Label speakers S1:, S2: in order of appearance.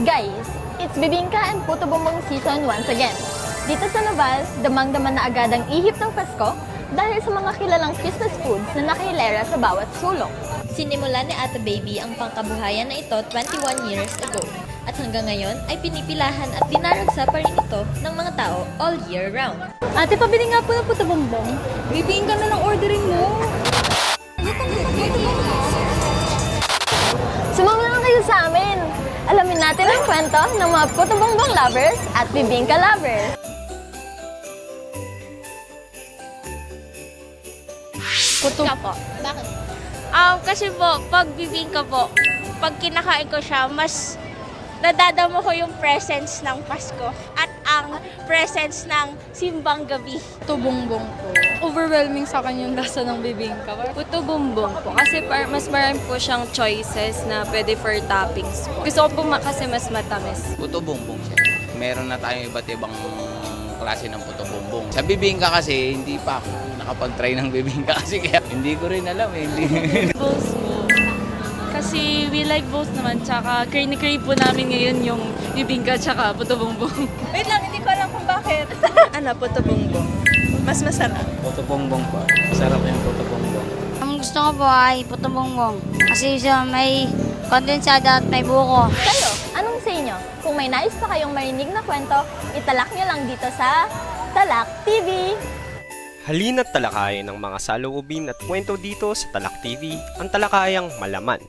S1: Guys, it's Bibingka and Puto Bumbong season once again. Dito sa Novals, damang-daman na agad ang ihip ng Pasko dahil sa mga kilalang Christmas foods na nakahilera sa bawat sulok. Sinimula ni Ate Baby ang pangkabuhayan na ito 21 years ago. At hanggang ngayon ay pinipilahan at dinaragsa pa rin ito ng mga tao all year round. Ate, pabili nga po ng Puto Bumbong. Bibingka na ng ordering mo. Sumama lang kayo sa amin. Alamin natin ang kwento ng mga Puto Bumbong lovers at Bibingka lovers.
S2: Puto
S1: po. Bakit?
S2: Kasi po, pag bibingka po, pag kinakain ko siya, mas nadadamo ko yung presence ng Pasko at ang presence ng simbang gabi.
S3: Puto Bumbong po. Overwhelming sa akin yung lasa ng bibingka. Puto Bumbong po. Kasi mas marami po siyang choices na pwede for toppings po. Gusto ko po kasi mas matamis.
S4: Puto bumbong siya. Meron na tayong iba't ibang klase ng puto bumbong. Sa bibingka kasi, hindi pa ako nakapag-try ng bibingka kasi kaya hindi ko rin alam eh.
S3: Both po. Kasi we like both naman. Tsaka crave po namin ngayon yung bibingka tsaka Puto Bumbong.
S5: Wait lang, hindi ko alam kung bakit. Puto Bumbong. Mas masarap.
S6: Puto bongbong po. Masarap yung puto bongbong.
S7: Ang gusto ko po ay Puto Bumbong. Kasi siya may kondensada at may buko.
S1: Kayo, anong sa inyo? Kung may nais pa kayong marinig na kwento, italak nyo lang dito sa Talak TV.
S8: Halina't talakayin ng mga saloobin at kwento dito sa Talak TV, ang talakayang malaman.